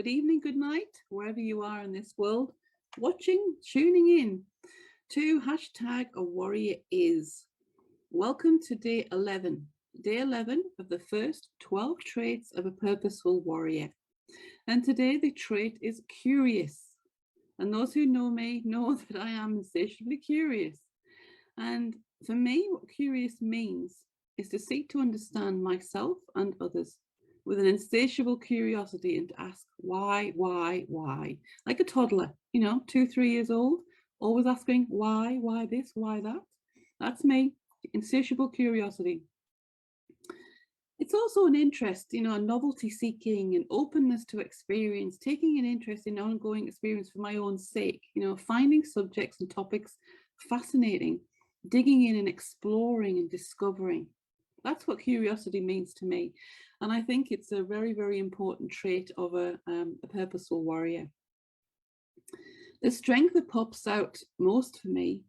good evening, good night, wherever you are in this world, watching, tuning in to hashtag A Warrior Is. Welcome to day 11 of the first 12 traits of a purposeful warrior. And today the trait is curious. And those who know me know that I am insatiably curious. And for me, what curious means is to seek to understand myself and others with an insatiable curiosity and to ask why, like a toddler, 2-3 years old, always asking why this, why that. That's me, insatiable curiosity. It's also an interest, a novelty seeking and openness to experience, taking an interest in ongoing experience for my own sake, finding subjects and topics fascinating, digging in and exploring and discovering. That's what curiosity means to me. And I think it's a very, very important trait of a purposeful warrior. The strength that pops out most for me,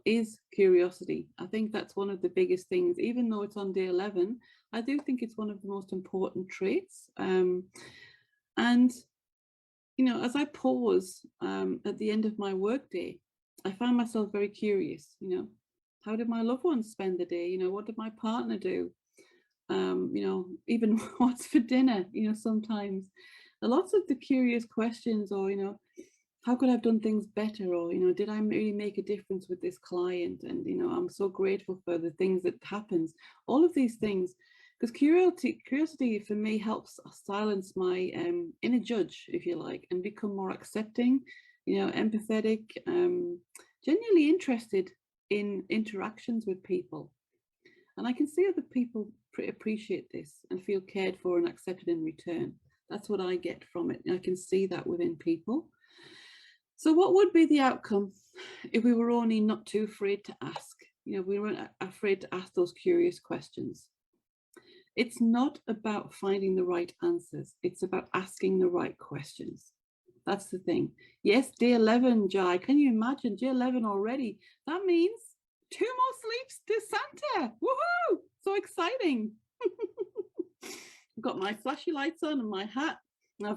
is curiosity. I think that's one of the biggest things. Even though it's on day 11, I do think it's one of the most important traits. And, as I pause at the end of my workday, I find myself very curious, how did my loved ones spend the day? What did my partner do? Even what's for dinner? Sometimes lots of the curious questions, or, how could I have done things better? Or, did I really make a difference with this client? And, I'm so grateful for the things that happens. All of these things, because curiosity for me helps silence my inner judge, if you like, and become more accepting, empathetic, genuinely interested in interactions with people. And I can see other people appreciate this and feel cared for and accepted in return. That's what I get from it. I can see that within people. So what would be the outcome if we were only not too afraid to ask? We weren't afraid to ask those curious questions. It's not about finding the right answers. It's about asking the right questions. That's the thing. Yes, day 11, Jai. Can you imagine day 11 already? That means 2 more sleeps to Santa. Woohoo! So exciting. I've got my flashy lights on and my hat. And I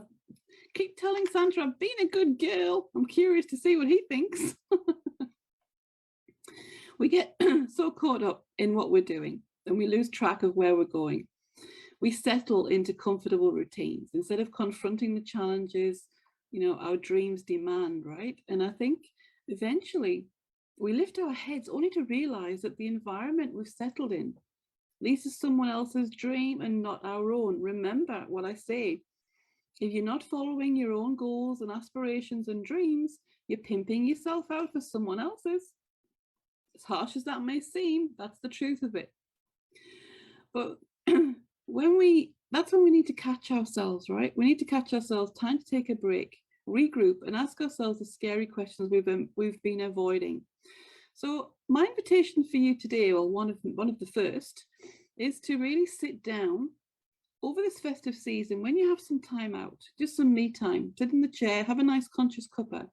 keep telling Santa I'm being a good girl. I'm curious to see what he thinks. We get so caught up in what we're doing and we lose track of where we're going. We settle into comfortable routines instead of confronting the challenges our dreams demand, right? And I think eventually we lift our heads only to realize that the environment we've settled in leads to someone else's dream and not our own. Remember what I say. If you're not following your own goals and aspirations and dreams, you're pimping yourself out for someone else's. As harsh as that may seem, that's the truth of it. But that's when we need to catch ourselves, right? We need to catch ourselves, time to take a break, regroup, and ask ourselves the scary questions we've been avoiding. So my invitation for you today, well, one of the first, is to really sit down over this festive season when you have some time out, just some me time, sit in the chair, have a nice conscious cuppa,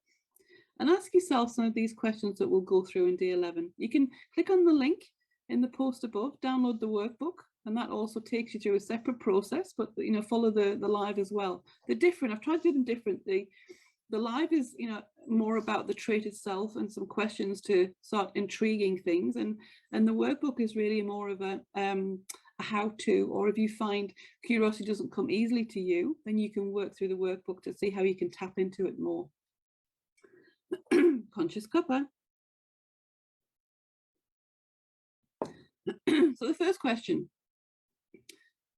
and ask yourself some of these questions that we'll go through in day 11. You can click on the link in the post above, download the workbook, and that also takes you through a separate process, but follow the live as well. They're different. I've tried to do them different. The live is more about the trait itself and some questions to start intriguing things, and the workbook is really more of a how-to, or if you find curiosity doesn't come easily to you, then you can work through the workbook to see how you can tap into it more. Conscious cuppa. So the first question,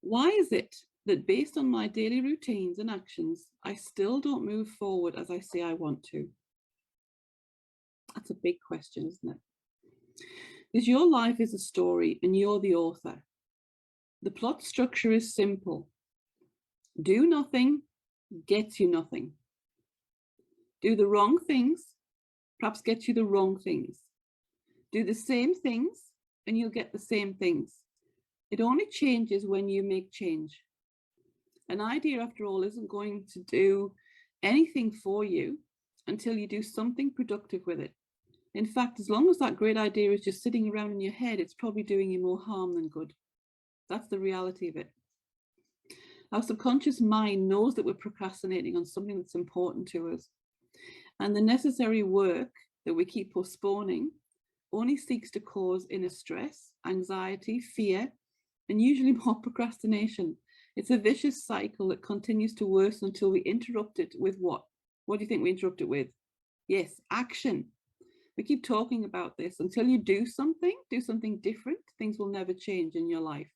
why is it that based on my daily routines and actions, I still don't move forward as I say I want to? That's a big question, isn't it? Because your life is a story and you're the author. The plot structure is simple. Do nothing gets you nothing. Do the wrong things, perhaps gets you the wrong things. Do the same things and you'll get the same things. It only changes when you make change. An idea, after all, isn't going to do anything for you until you do something productive with it. In fact, as long as that great idea is just sitting around in your head, it's probably doing you more harm than good. That's the reality of it. Our subconscious mind knows that we're procrastinating on something that's important to us. And the necessary work that we keep postponing only seeks to cause inner stress, anxiety, fear, and usually more procrastination. It's a vicious cycle that continues to worsen until we interrupt it with what? What do you think we interrupt it with? Yes, action. We keep talking about this. Until you do something different, things will never change in your life.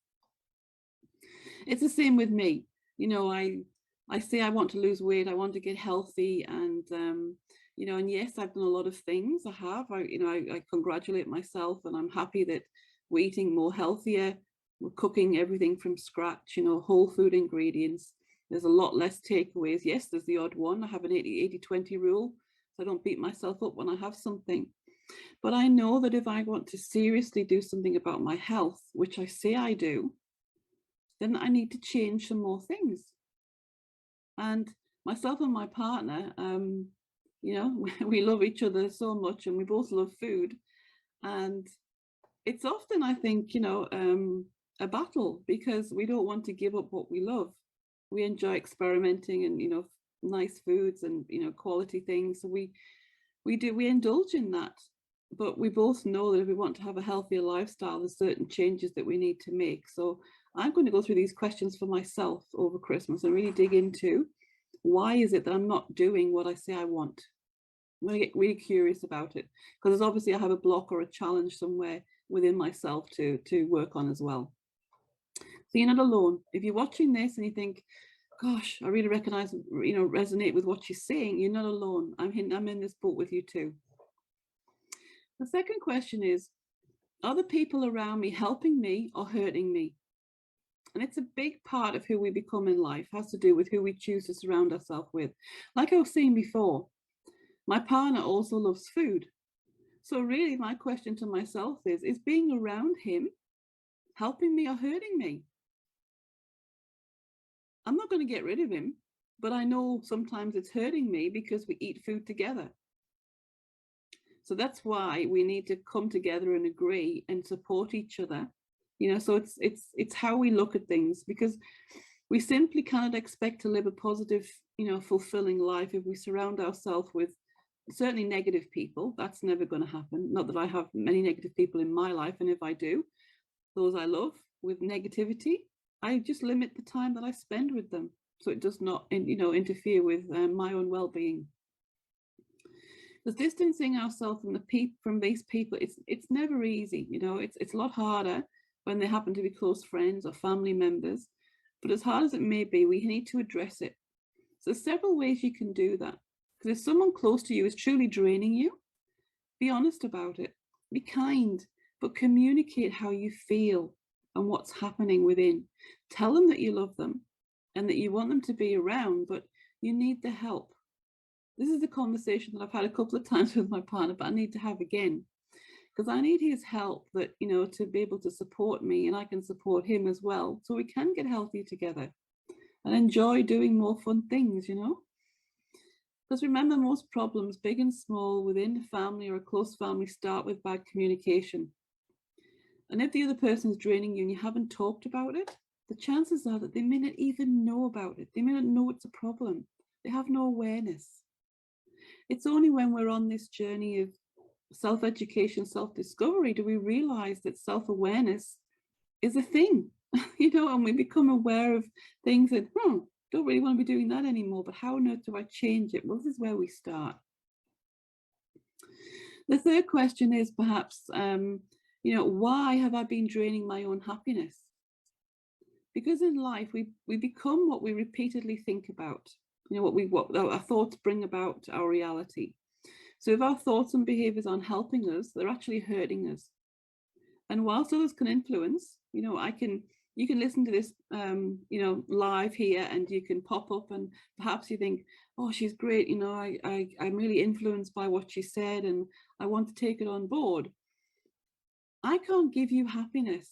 It's the same with me. You know, I say I want to lose weight, I want to get healthy, and you know, and yes, I've done a lot of things. I congratulate myself, and I'm happy that we're eating more healthier. We're cooking everything from scratch, you know, whole food ingredients. There's a lot less takeaways. Yes, there's the odd one. I have an 80-20 rule, so I don't beat myself up when I have something. But I know that if I want to seriously do something about my health, which I say I do, then I need to change some more things. And myself and my partner, you know, we love each other so much, and we both love food. And it's often, I think, you know, a battle, because we don't want to give up what we love. We enjoy experimenting and, you know, nice foods and, you know, quality things. So we indulge in that. But we both know that if we want to have a healthier lifestyle, there's certain changes that we need to make. So I'm going to go through these questions for myself over Christmas and really dig into why is it that I'm not doing what I say I want. I'm going to get really curious about it, because obviously I have a block or a challenge somewhere within myself to work on as well. So you're not alone. If you're watching this and you think, gosh, I really recognize, you know, resonate with what she's saying, you're not alone. I'm in this boat with you too. The second question is, are the people around me helping me or hurting me? And it's a big part of who we become in life, has to do with who we choose to surround ourselves with. Like I was saying before, my partner also loves food. So really my question to myself is being around him helping me or hurting me? I'm not going to get rid of him, but I know sometimes it's hurting me because we eat food together. So that's why we need to come together and agree and support each other. You know, so it's how we look at things, because we simply cannot expect to live a positive, you know, fulfilling life if we surround ourselves with certainly negative people. That's never going to happen. Not that I have many negative people in my life, and if I do, those I love with negativity, I just limit the time that I spend with them, so it does not, you know, interfere with my own well-being. Because distancing ourselves from these people, it's never easy. You know, it's a lot harder when they happen to be close friends or family members. But as hard as it may be, we need to address it. So there's several ways you can do that. Because if someone close to you is truly draining you, be honest about it. Be kind, but communicate how you feel and what's happening within. Tell them that you love them and that you want them to be around, but you need the help. This is the conversation that I've had a couple of times with my partner, but I need to have again, because I need his help, that, you know, to be able to support me, and I can support him as well, so we can get healthy together and enjoy doing more fun things, you know. Because remember, most problems, big and small, within a family or a close family, start with bad communication. And if the other person is draining you and you haven't talked about it, the chances are that they may not even know about it. They may not know it's a problem. They have no awareness. It's only when we're on this journey of self-education, self-discovery, do we realize that self-awareness is a thing, you know, and we become aware of things that, don't really want to be doing that anymore, but how on earth do I change it? Well, this is where we start. The third question is perhaps, you know, why have I been draining my own happiness? Because in life, we become what we repeatedly think about. You know, what our thoughts bring about our reality. So if our thoughts and behaviors aren't helping us, they're actually hurting us. And whilst others can influence, you know, you can listen to this, you know, live here, and you can pop up and perhaps you think, oh, she's great. You know, I'm really influenced by what she said and I want to take it on board. I can't give you happiness.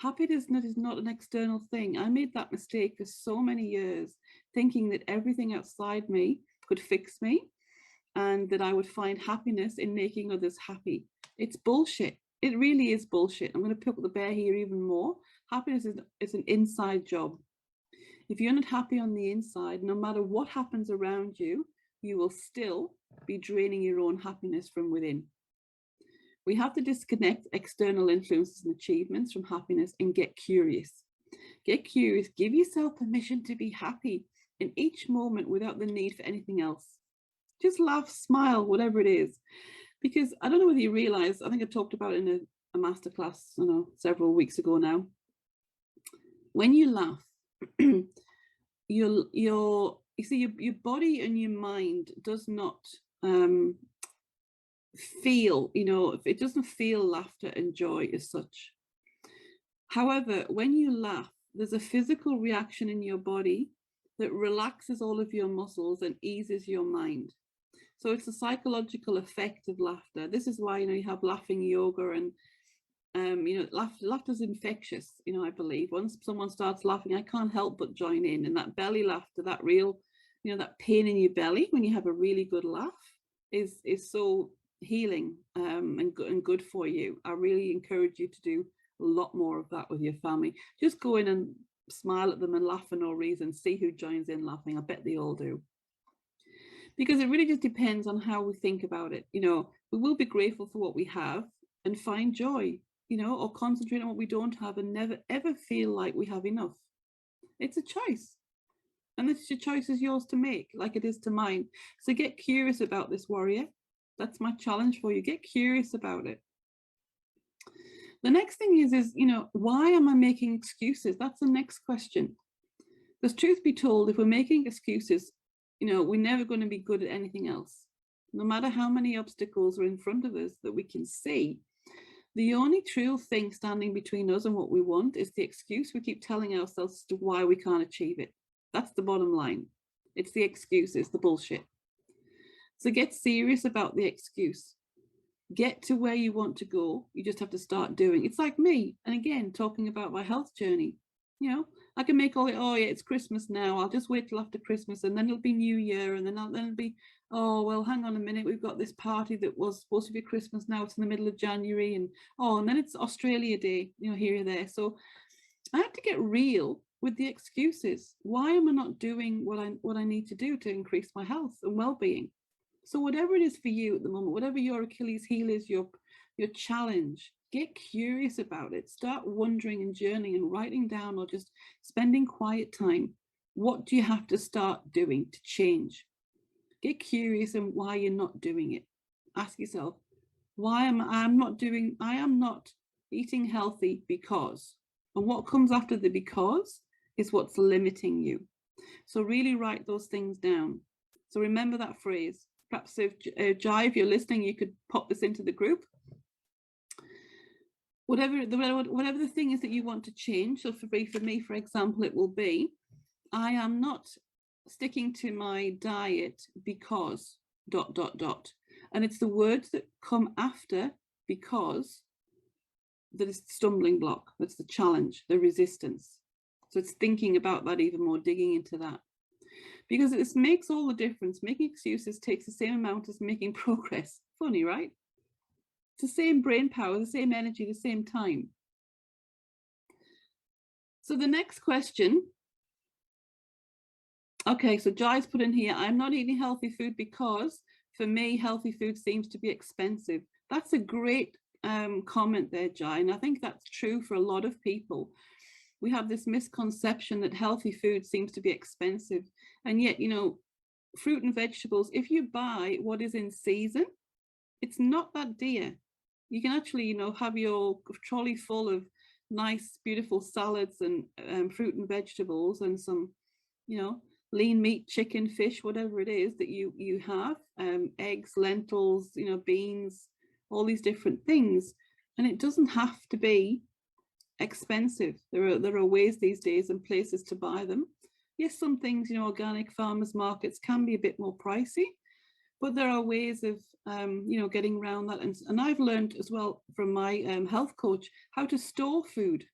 Happiness is not an external thing. I made that mistake for so many years, thinking that everything outside me could fix me and that I would find happiness in making others happy. It's bullshit. It really is bullshit. I'm going to pick up the bear here even more. Happiness is an inside job. If you're not happy on the inside, no matter what happens around you, you will still be draining your own happiness from within. We have to disconnect external influences and achievements from happiness and get curious. Get curious, give yourself permission to be happy in each moment without the need for anything else. Just laugh, smile, whatever it is. Because I don't know whether you realize, I think I talked about it in a masterclass, several weeks ago now. When you laugh, your body and your mind does not feel, it doesn't feel laughter and joy as such. However, when you laugh, there's a physical reaction in your body that relaxes all of your muscles and eases your mind. So it's a psychological effect of laughter. This is why, you have laughing yoga, and laughter's infectious, I believe. Once someone starts laughing, I can't help but join in. And that belly laughter, that real, that pain in your belly when you have a really good laugh is so healing and good for you. I really encourage you to do a lot more of that with your family. Just go in and smile at them and laugh for no reason. See who joins in laughing. I bet they all do. Because it really just depends on how we think about it. We will be grateful for what we have and find joy, or concentrate on what we don't have and never ever feel like we have enough. It's a choice. And your choice is yours to make, like it is to mine. So get curious about this, warrior. That's my challenge for you. Get curious about it. The next thing is, why am I making excuses? That's the next question. Because truth be told, if we're making excuses, we're never going to be good at anything else. No matter how many obstacles are in front of us that we can see, the only true thing standing between us and what we want is the excuse we keep telling ourselves as to why we can't achieve it. That's the bottom line. It's the excuses, the bullshit. So get serious about the excuse. Get to where you want to go. You just have to start doing. It's like me. And again, talking about my health journey. I can make all it, oh yeah, it's Christmas now. I'll just wait till after Christmas, and then it'll be New Year, and then it'll be, oh, well, hang on a minute. We've got this party that was supposed to be Christmas now. It's in the middle of January, and then it's Australia Day, here or there. So I had to get real with the excuses. Why am I not doing what I need to do to increase my health and well-being? So whatever it is for you at the moment, whatever your Achilles heel is, your challenge, get curious about it. Start wondering and journaling and writing down, or just spending quiet time. What do you have to start doing to change? Get curious and why you're not doing it. Ask yourself, why am I am not eating healthy because, and what comes after the because is what's limiting you. So really write those things down. So remember that phrase. Perhaps if Jai, if you're listening, you could pop this into the group. Whatever the thing is that you want to change. So for me, for example, it will be, I am not sticking to my diet because ... And it's the words that come after because that is the stumbling block. That's the challenge, the resistance. So it's thinking about that even more, digging into that. Because this makes all the difference. Making excuses takes the same amount as making progress. Funny, right? It's the same brain power, the same energy, the same time. So the next question. Okay, so Jai's put in here, I'm not eating healthy food because for me, healthy food seems to be expensive. That's a great comment there, Jai. And I think that's true for a lot of people. We have this misconception that healthy food seems to be expensive. And yet, fruit and vegetables, if you buy what is in season, it's not that dear. You can actually, have your trolley full of nice, beautiful salads and fruit and vegetables and some, lean meat, chicken, fish, whatever it is that you have, eggs, lentils, beans, all these different things. And it doesn't have to be expensive. There are ways these days and places to buy them. Yes, some things, organic farmers markets can be a bit more pricey, but there are ways of, getting around that. And I've learned as well from my health coach how to store food.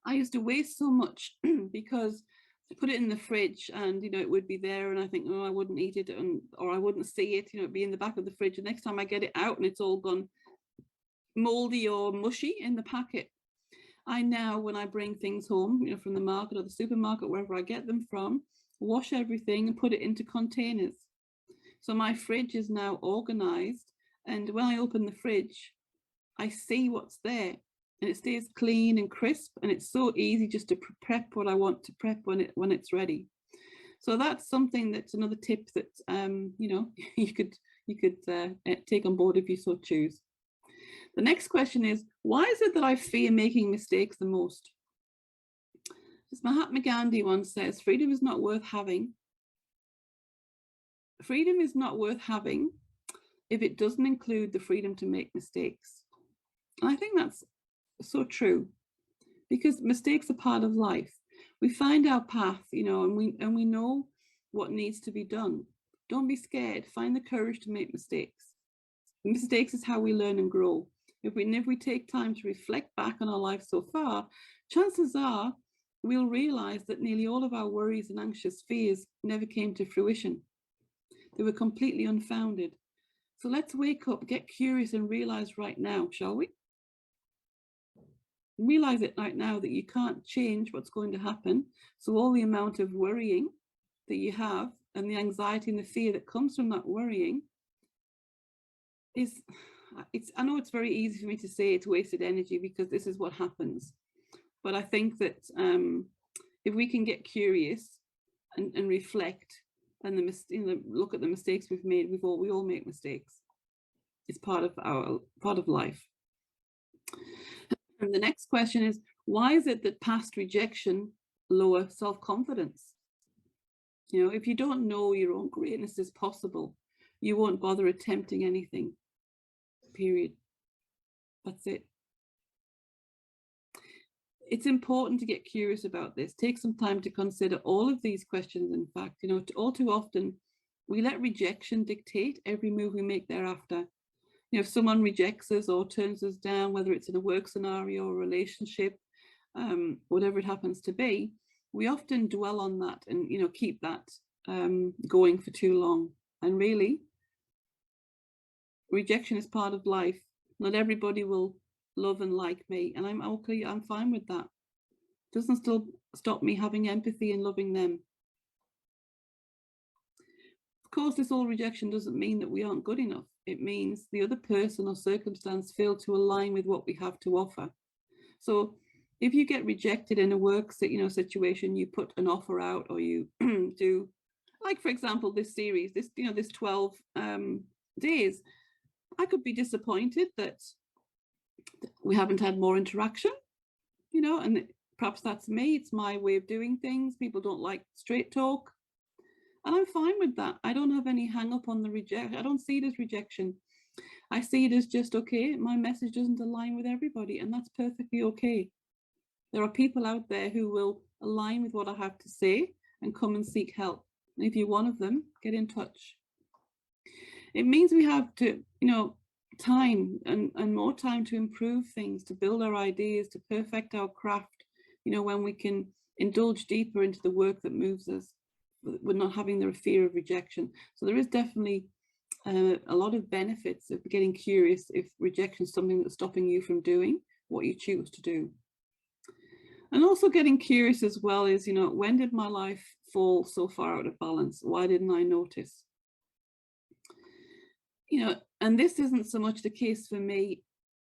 I used to waste so much because I put it in the fridge and, it would be there and I think, oh, I wouldn't eat it or I wouldn't see it, it'd be in the back of the fridge. The next time I get it out and it's all gone moldy or mushy in the packet. I now, when I bring things home, from the market or the supermarket, wherever I get them from, wash everything and put it into containers. So my fridge is now organized, and when I open the fridge, I see what's there, and it stays clean and crisp, and it's so easy just to prep what I want to prep when it's ready. So that's something that's another tip that you could take on board if you so choose. The next question is, why is it that I fear making mistakes the most? As Mahatma Gandhi once says, freedom is not worth having. Freedom is not worth having if it doesn't include the freedom to make mistakes. And I think that's so true, because mistakes are part of life. We find our path, and we know what needs to be done. Don't be scared. Find the courage to make mistakes. Mistakes is how we learn and grow. If we take time to reflect back on our life so far, chances are we'll realize that nearly all of our worries and anxious fears never came to fruition. They were completely unfounded. So let's wake up, get curious, and realize right now, shall we? Realize it right now that you can't change what's going to happen. So all the amount of worrying that you have and the anxiety and the fear that comes from that worrying I know it's very easy for me to say it's wasted energy, because this is what happens. But I think that if we can get curious and reflect and look at the mistakes we've made, we all make mistakes. It's part of life. And the next question is, why is it that past rejection lower self-confidence? If you don't know your own greatness is possible, you won't bother attempting anything. Period. That's it. It's important to get curious about this. Take some time to consider all of these questions. In fact, all too often we let rejection dictate every move we make thereafter. If someone rejects us or turns us down, whether it's in a work scenario or relationship, whatever it happens to be, we often dwell on that and keep that going for too long. And really, rejection is part of life. Not everybody will love and like me, and I'm okay. I'm fine with that. It doesn't still stop me having empathy and loving them. Of course, this all rejection doesn't mean that we aren't good enough. It means the other person or circumstance failed to align with what we have to offer. So if you get rejected in a work situation, you put an offer out, or you do, like for example, this series, this 12 days, I could be disappointed that we haven't had more interaction, and perhaps that's me. It's my way of doing things. People don't like straight talk. And I'm fine with that. I don't have any hang up on the rejection. I don't see it as rejection. I see it as just, okay, my message doesn't align with everybody, and that's perfectly okay. There are people out there who will align with what I have to say and come and seek help. And if you're one of them, get in touch. It means we have to, time and more time to improve things, to build our ideas, to perfect our craft, when we can indulge deeper into the work that moves us. We're not having the fear of rejection. So there is definitely a lot of benefits of getting curious if rejection is something that's stopping you from doing what you choose to do. And also getting curious as well is, when did my life fall so far out of balance? Why didn't I notice? And this isn't so much the case for me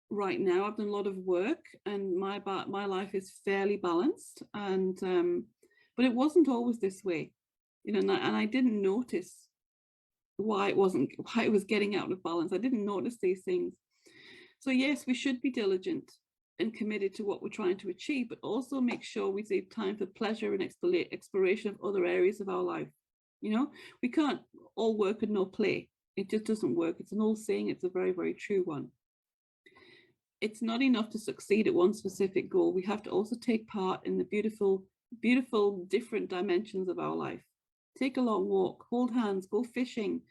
right now. I've done a lot of work, and my life is fairly balanced, and but it wasn't always this way, and I didn't notice why it was getting out of balance. I didn't notice these things. So yes, we should be diligent and committed to what we're trying to achieve, but also make sure we save time for pleasure and exploration of other areas of our life. We can't all work and no play. It just doesn't work. It's an old saying. It's a very, very true one. It's not enough to succeed at one specific goal. We have to also take part in the beautiful, beautiful, different dimensions of our life. Take a long walk, hold hands, go fishing,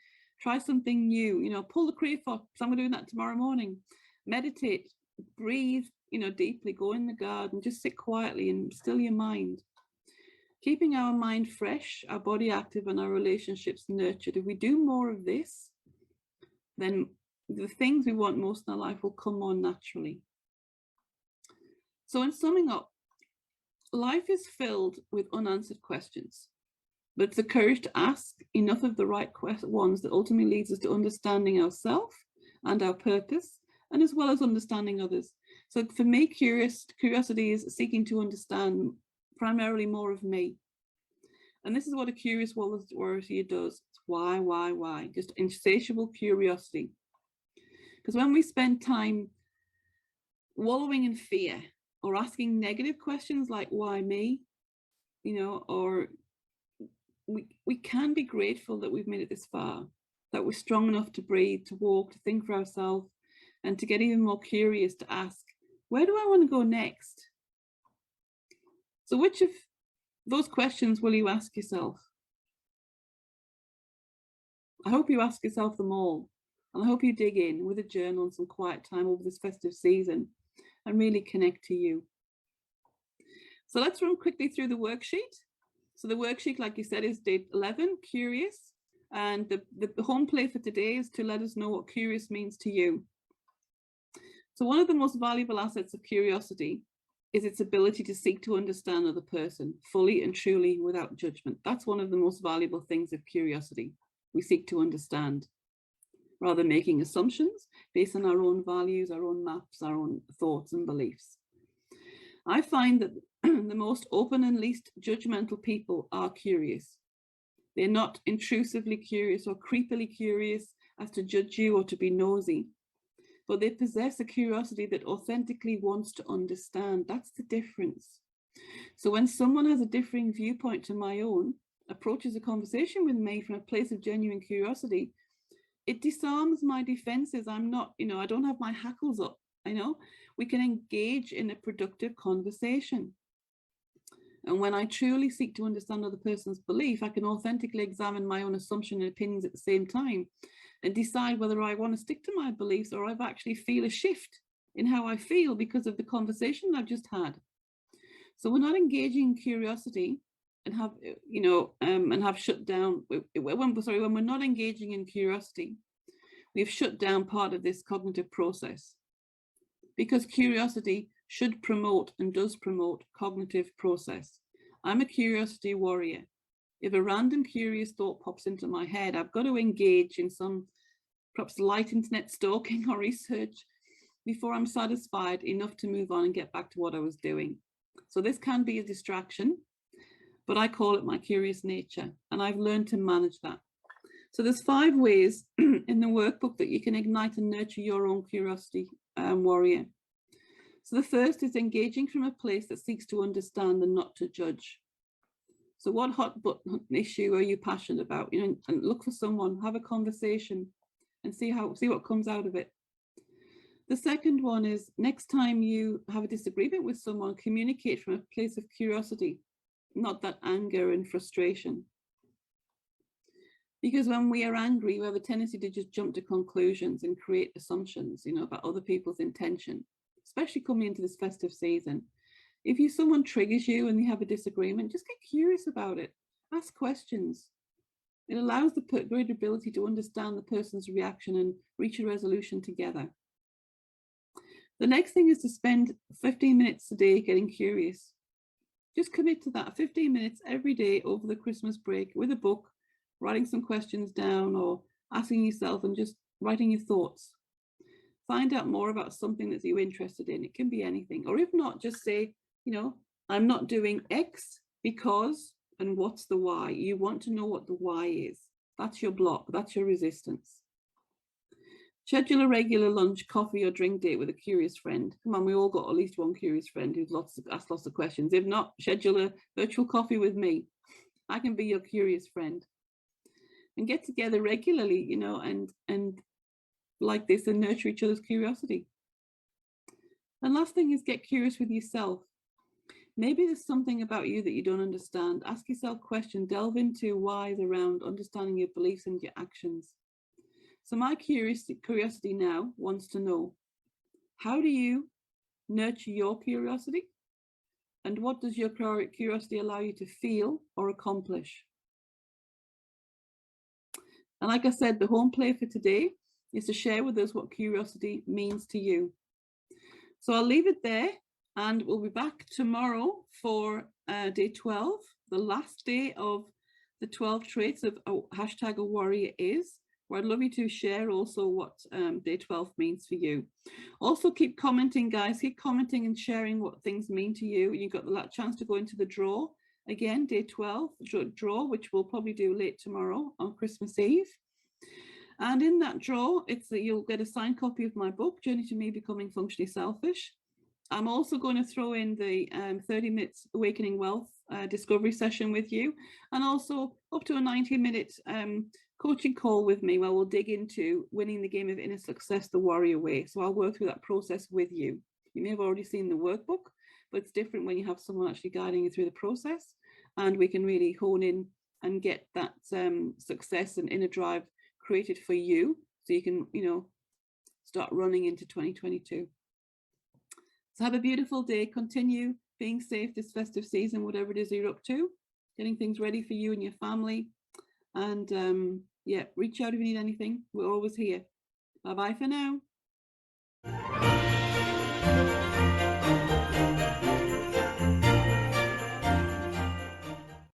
try something new, pull the crayfish. I'm doing that tomorrow morning. Meditate, breathe, deeply, go in the garden, just sit quietly and still your mind. Keeping our mind fresh, our body active, and our relationships nurtured. If we do more of this, then the things we want most in our life will come more naturally. So in summing up, life is filled with unanswered questions, but it's the courage to ask enough of the right ones that ultimately leads us to understanding ourselves and our purpose, and as well as understanding others. So for me, curiosity is seeking to understand primarily more of me. And this is what a curious warrior does. It's why? Just insatiable curiosity. Because when we spend time wallowing in fear or asking negative questions like why me, or we can be grateful that we've made it this far, that we're strong enough to breathe, to walk, to think for ourselves, and to get even more curious to ask, where do I want to go next? So which of those questions will you ask yourself? I hope you ask yourself them all. And I hope you dig in with a journal and some quiet time over this festive season and really connect to you. So let's run quickly through the worksheet. So the worksheet, like you said, is day 11, curious. And the home play for today is to let us know what curious means to you. So one of the most valuable assets of curiosity is its ability to seek to understand another person fully and truly without judgment. That's one of the most valuable things of curiosity. We seek to understand, rather than making assumptions based on our own values, our own maps, our own thoughts and beliefs. I find that the most open and least judgmental people are curious. They're not intrusively curious or creepily curious as to judge you or to be nosy, but they possess a curiosity that authentically wants to understand. That's the difference. So when someone has a differing viewpoint to my own, approaches a conversation with me from a place of genuine curiosity, it disarms my defenses. I'm not, I don't have my hackles up. We can engage in a productive conversation. And when I truly seek to understand another person's belief, I can authentically examine my own assumptions and opinions at the same time and decide whether I want to stick to my beliefs or I've actually feel a shift in how I feel because of the conversation I've just had. So we're not engaging in curiosity and have, and have shut down. When we're not engaging in curiosity, we've shut down part of this cognitive process, because curiosity should promote and does promote cognitive process. I'm a curiosity warrior. If a random curious thought pops into my head, I've got to engage in some perhaps light internet stalking or research before I'm satisfied enough to move on and get back to what I was doing. So this can be a distraction, but I call it my curious nature, and I've learned to manage that. So there's 5 ways in the workbook that you can ignite and nurture your own curiosity warrior. So the first is engaging from a place that seeks to understand and not to judge. So what hot button issue are you passionate about? And look for someone, have a conversation and see what comes out of it. The second one is, next time you have a disagreement with someone, communicate from a place of curiosity, not that anger and frustration. Because when we are angry, we have a tendency to just jump to conclusions and create assumptions, about other people's intention, especially coming into this festive season. If someone triggers you and you have a disagreement, just get curious about it. Ask questions. It allows the greater ability to understand the person's reaction and reach a resolution together. The next thing is to spend 15 minutes a day getting curious. Just commit to that, 15 minutes every day over the Christmas break with a book, writing some questions down or asking yourself and just writing your thoughts. Find out more about something that you're interested in. It can be anything. Or if not, just say, I'm not doing X because, and what's the why? You want to know what the why is. That's your block. That's your resistance. Schedule a regular lunch, coffee or drink date with a curious friend. Come on, we all got at least one curious friend who's asked lots of questions. If not, schedule a virtual coffee with me. I can be your curious friend. And get together regularly, and like this and nurture each other's curiosity. And last thing is get curious with yourself. Maybe there's something about you that you don't understand. Ask yourself questions, delve into whys around understanding your beliefs and your actions. So my curiosity now wants to know, how do you nurture your curiosity? And what does your curiosity allow you to feel or accomplish? And like I said, the home play for today is to share with us what curiosity means to you. So I'll leave it there. And we'll be back tomorrow for day 12, the last day of the 12 traits of hashtag a warrior is, where I'd love you to share also what day 12 means for you. Also keep commenting, guys, keep commenting and sharing what things mean to you. You've got that chance to go into the draw again, day 12 draw, which we'll probably do late tomorrow on Christmas Eve. And in that draw, it's that you'll get a signed copy of my book, Journey to Me Becoming Functionally Selfish. I'm also going to throw in the 30 minutes Awakening Wealth discovery session with you, and also up to a 90-minute coaching call with me where we'll dig into winning the game of inner success the warrior way. So I'll work through that process with you. You may have already seen the workbook, but it's different when you have someone actually guiding you through the process, and we can really hone in and get that success and inner drive created for you, so you can, start running into 2022. So have a beautiful day. Continue being safe this festive season, whatever it is you're up to, getting things ready for you and your family. And yeah, reach out if you need anything. We're always here. Bye-bye for now.